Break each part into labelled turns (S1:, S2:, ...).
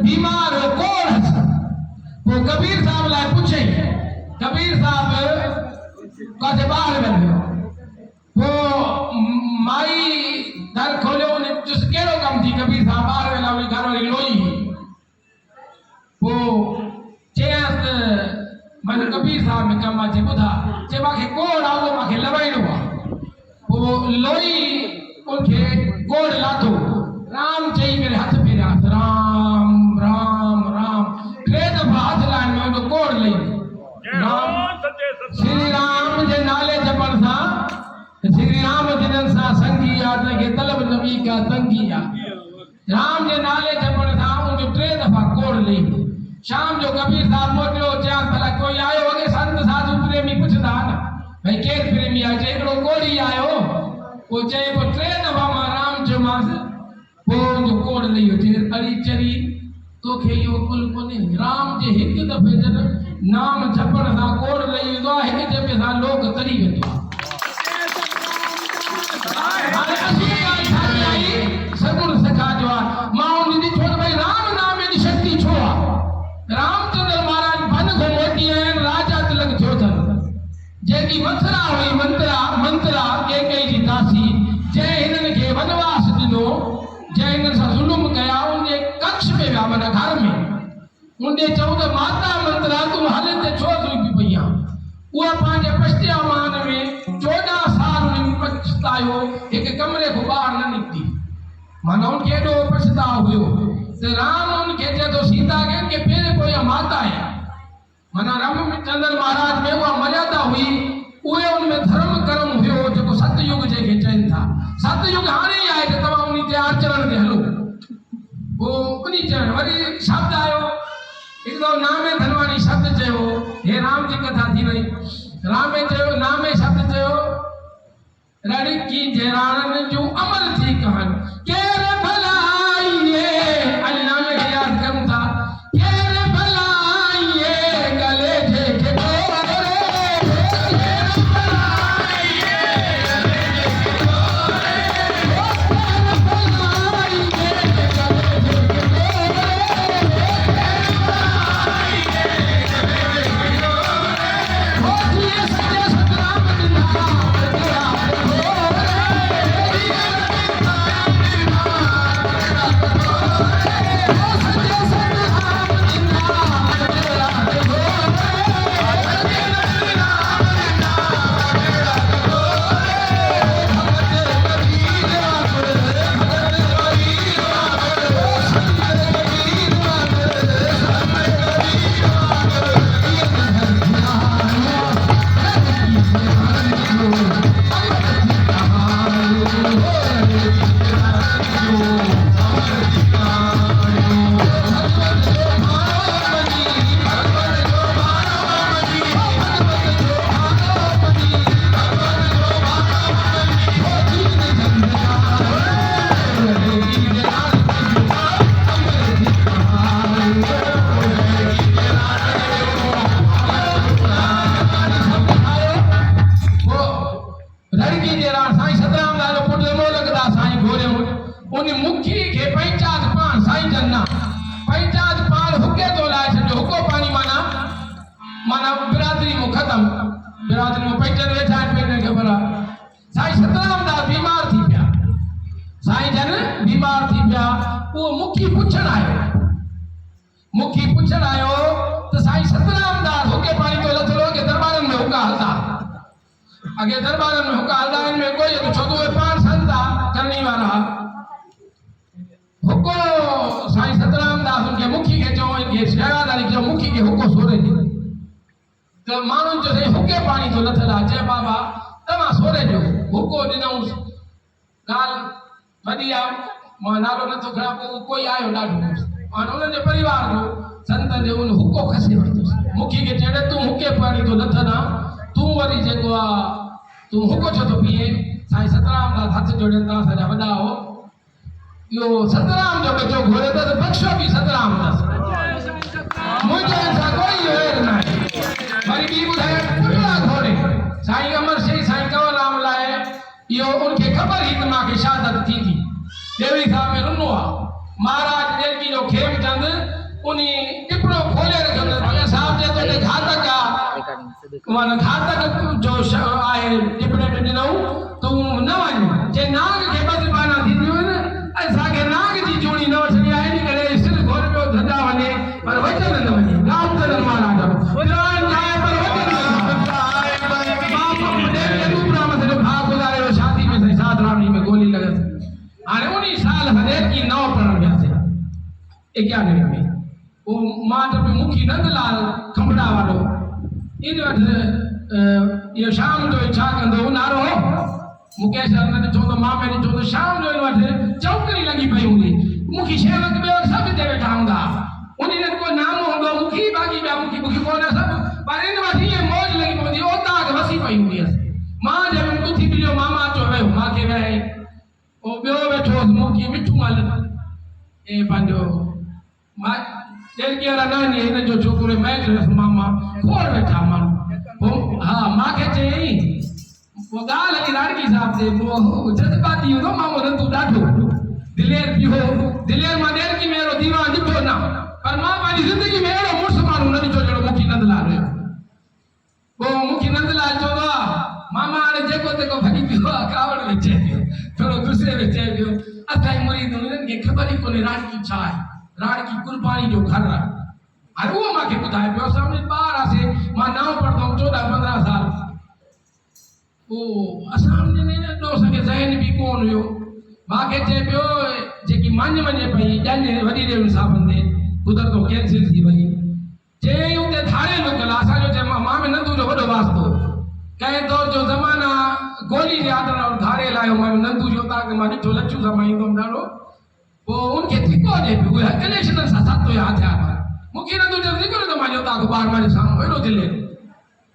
S1: बीमार हो कोड़ वो कबीर साहब लाए पूछे कबीर साहब कासे बाहर में वो माई दर खोले उन्हें जिस केरो कम थी कबीर साहब बाहर में लाओ घर वाली लोई वो चेस मन कबीर साहब में कम आचे बुधा चे माखे कोड़ आओ माखे लवाइनो वो लोई उनके कोड़ लातो राम चाहिए मेरे हाथ फेरा राम राम राम ट्रे दफा हाथ लाइन में उनको कोड़ ले राम श्री राम जे नाले जपन सा श्री राम जिनन सा संगी याद लगे तलब नबी का तंगिया राम जे नाले जपन सा उनको ट्रे दफा कोड़ ले शाम जो कबीर साहब मोटियो चार भला कोई आयो वगे संत साधु प्रेमी पुछदा ना भाई केर प्रेमी आ जेकड़ो कोड़ी आयो वो चे वो ट्रे दफा मा राम जो मास वो जो कोड़ लियो जे अड़ी चरी तो खे यो कुल कोने राम जे हिक दफे जन नाम जपण सा कोड़ लई दो हिक दफे सा लोक तरी वेतो हाने असी का ठाई आई सगुण सखा जो मां दी छोड़ भाई राम नाम दी शक्ति छोआ रामचंद्र महाराज बन को मोटी है राजा तिलक थियो थन जेकी मथुरा हुई मंत्रा के जी दासी जय हिनन के वनवास दिनो जय हिनन सा जुल्म कया उनके कक्ष में व्या मन घर में उनके 14 माता मंत्रा तू हले ते छो सुई पईया वो पांजे पछतिया मान में 14 साल उन पछतायो एक कमरे को बाहर न निकती माना उनके दो पछता हुयो ते राम उनके जे तो सीता के उनके पेरे कोई माता है माना रामचंद्र महाराज में वो मर्यादा हुई उहे उनमें धर्म कर्म हुयो जो सतयुग जे के चैन था सतयुग हाने ही आए तवा उनी ते आचरण के हलो वो उनी चरण वरी शब्द आयो एकदम नामे धनवानी शब्द चयो हे राम जी कथा थी वई रामे चयो नामे शब्द चयो रड़ी की जेराणन जो अमर थी कहन केरे भलाइए अली नामे के याद करूं था केरे भलाइए गले जे के गोरे केरे भलाइए गले जे के गोरे केरे भलाइए गले जे के गोरे केरे भलाइए गले जे के गोरे हो जी सजे सतराम दिना तेरा अगे दरबार में हुक्का हलदा में कोई तो छोदो 5 संता करनी वाला हुक्को साईं सतराम दास उनके मुखी के जो ये सेवादारी के मुखी के हुक्को सोरे दी तो मानो जो से हुक्के पानी तो लथला जय बाबा तमा सोरे जो हुक्को दिनऊ गाल वदिया मां नालो न तो खड़ा कोई आयो डाढो और उनके परिवार जो संत जो उन हुक्को खसे वरतो मुखी के चढ़े तू हुक्के पानी तो लथना तू वरी जेको आ तू हुक्को छो तो पिए साईं सतराम दास हाथ जोड़न ता सजा वडा हो यो सतराम जो बचो घोरे तो बख्शो भी सतराम दास मुझे ऐसा कोई हेर नहीं मरी भी बुधाए पुरा घोरे साईं अमर सिंह साईं कंवर राम लाए यो उनके खबर ही मां के शहादत थी देवी साहब में रुनो आ महाराज देवकी जो खेमचंद उनी टिपड़ो खोले रखियो भगत साहब जे तो घातक मन घातक जो आहे टिपड़े ॾिनऊ तूं न वञ जे नाग खे बदबाना थींदियूं न असांखे नाग जी चूड़ी न वठणी आहे इन करे सिर घोर पियो धंधा वञे पर वचन न वञे रामचंद्र महाराज विद्वान जाए पर वचन न शादी में सही साथ रावणी में गोली लगत हाणे उन्हीं साल हदेर की नौ पढ़ण वियासीं 91 में वो माट पे मुखी नंदलाल खंबड़ा वालो इन वठ ये शाम जो छा कंदो नारो मुकेश ने ॾिठो त मां में ॾिठो त शाम जो इन वठ चौकरी लगी पई हूंदी मुखी शेवक ॿियो सभु हिते वेठा हूंदा उन्हीं ने को नाम हूंदो मुखी बाक़ी ॿिया मुखी कोन सभु पर इन वठ ईअं मौज लगी पवंदी ओताक वसी पई हूंदी मां जब उथी मिलियो मामा चो वियो मां खे वियाई ओ ॿियो वेठो मुखी मिठू मल ए पंहिंजो मां देरकी वारा नानी हिन जो छोकिरो मैच मामा खोड़ वेठा माण्हू हाँ मां खे चयईं वो ॻाल्हि हली राणकी साहब ते जज़्बाती हूंदो मामो नंदू ॾाढो दिलेर पियो दिलेर मां देरकी में अहिड़ो दीवान ॾिठो न पर मां पंहिंजी ज़िंदगी में अहिड़ो मुड़ुस माण्हू न ॾिठो जहिड़ो मुखी नंदलाल हुयो पोइ मुखी नंदलाल चवंदो आहे मामा हाणे जेको तेको भॼी पियो आहे कावड़ में चए पियो थोरो गुस्से में चए पियो असांजी मुरीद हिननि खे ख़बर ई कोन्हे राणकी छा आहे राणकी कुर्बानी जो घर आहे हाणे उहो मूंखे ॿुधाए पियो असां उन ॿार हुआसीं मां नओं पढ़ंदो हुउमि 14-15 साल पोइ असां एॾो असांखे ज़हन बि कोन हुयो मूंखे चए पियो जेकी मञ वञे पई ॼञ वॾी देव साहबनि ते कुदरतो कैंसिल थी वई चयईं उते थाणे लुकल असांजो चए मां में नंदू जो वॾो वास्तो कंहिं दौर जो ज़माना गोली जे आदर और धारे लायो मां नंदू जो ताक मां ॾिठो लच्छू सां मां ईंदो हुउमि ॾाढो पोइ उनखे थिको ॾे पियो उहे कनेक्शन सां सत हुया हथियार मूंखे नंदू जो निकिरो त मां जो ताक ॿार मां साम्हूं अहिड़ो दिले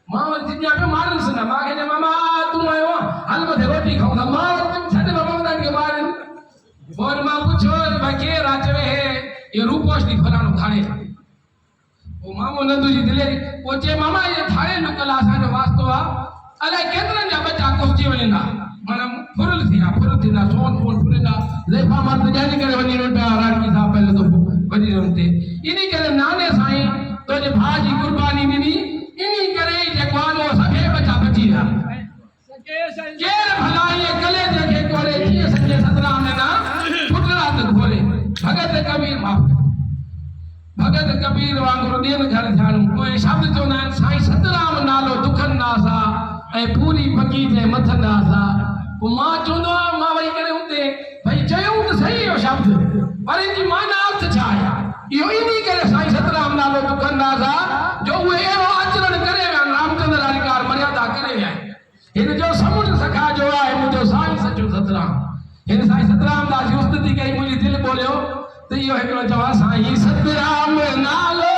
S1: मां वरी थिया पियो मारुसि न मां खे चयो मामा तूं आयो आहे हल मथे रोटी खाऊं था मां छॾ बाबा उन्हनि खे ॿारनि पोइ मां पुछियो भई केरु आहे चवे हे इहो रूपोश दी फलाणो थाणे पोइ मामो नंदू जी दिले पोइ चए मामा इहे थाणे लुकल आहे असांजो वास्तो आहे अलाए केतिरनि जा बच्चा कुफजी वञंदा माना फुरल थींदा सोन फुरंदा ज़ैफा मर्द ॼाणी करे वञी पिया राणकी साहब पहले तो वॾी रन ते इन करे नाने साईं तुंहिंजे भाउ जी कुर्बानी ॾिनी इन करे ई जेको आहे उहो सभई बच्चा बची विया केरु भला इहे कलेजे खे कोड़े कीअं सॼे सतराम में ना फुटरात खोले भगत कबीर वांगुरु ॾियनि घर थियणु उहे शब्द चवंदा आहिनि साईं सतराम नालो दुखंदा सां ऐं पूरी पकी जे मथंदा सां पोइ मां चवंदो आहियां मां वही करे हुते भई चयूं त सही इहो शब्द पर इन जी माना अर्थ छा आहे इहो इन करे साईं सतराम नालो दुखंदा सां जो उहे अहिड़ो आचरण करे विया रामचंद्र अधिकार मर्यादा करे विया हिन जो समुंड सखा जो आहे मुंहिंजो साईं सचो सतराम हिन साईं सतराम दास जी उस्तति कई मुंहिंजी दिलि बोलियो त इहो हिकिड़ो चवां साईं सतराम नालो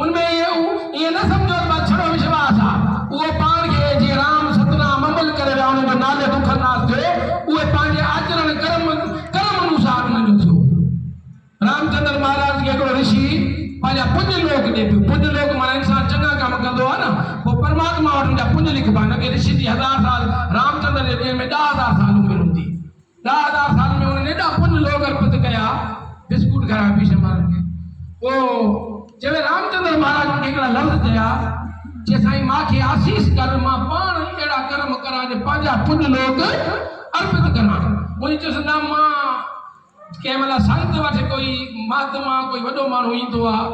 S1: उनमें ये न समझो छड़ो विश्वास आहे उहो पाण खे जीअं राम सतनाम अमल करे विया उन जो नाले दुखनास थियो उहे पंहिंजे आचरण कर्म अनुसार उन्हनि जो थियो रामचंद्र महाराज खे हिकिड़ो ऋषि पंहिंजा पुण्य लोक ॾे पियो पुण्य लोक माना इंसान चङा कम कंदो आहे न पोइ परमात्मा वटि हुनजा पुण्य लिखबा न के ऋषि जी 1000 साल रामचंद्र जे ॾींहं में 10,000 साल उमिरि हूंदी 10,000 साल में उन्हनि एॾा पुण्य लोक अर्पित कया बिस्कुट खाराया पीछे मारनि खे पोइ चवे रामचंद्र महाराज खे हिकिड़ा लफ़्ज़ चया जे साईं मांखे आसीस कर मां पाण अहिड़ा कर्म करां जे पंहिंजा पुण्य लोक अर्पित करां उन चयोसि न मां कंहिं महिल संत वटि कोई महात्मा कोई वॾो माण्हू ईंदो आहे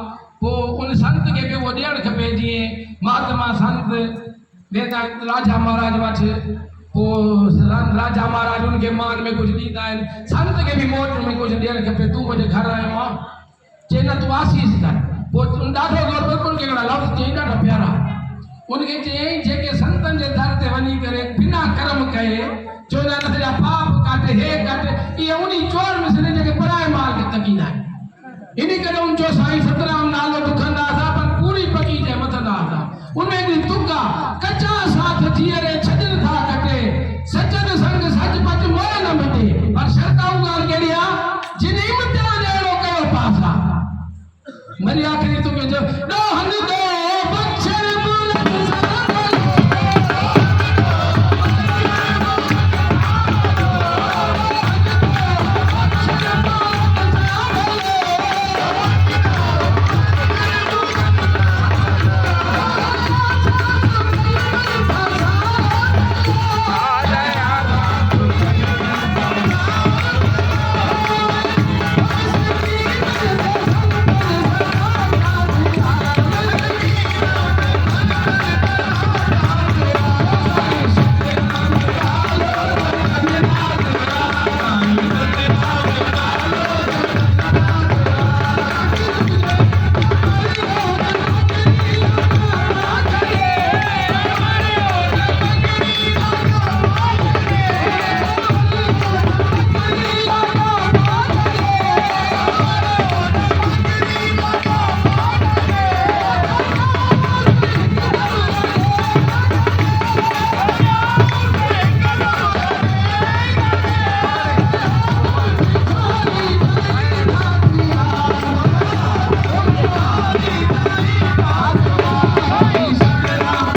S1: पोइ उन संत खे बि उहो ॾियणु खपे जीअं महात्मा संत वेंदा राजा महाराज वटि पोइ राजा महाराज उनखे मान में कुझु ॾींदा आहिनि संत खे बि मोट में कुझु ॾियणु खपे तूं मुंहिंजे घर आयो आहे चए न तूं आसीस कर पोइ ॾाढो बिल्कुलु हिकिड़ा लफ़्ज़ चई ॾाढा प्यारा उनखे चयईं जेके संतनि जे दर ते वञी करे बिना कर्म कये चवंदा आहिनि असांजा पाप काटे हे काटे इहे उन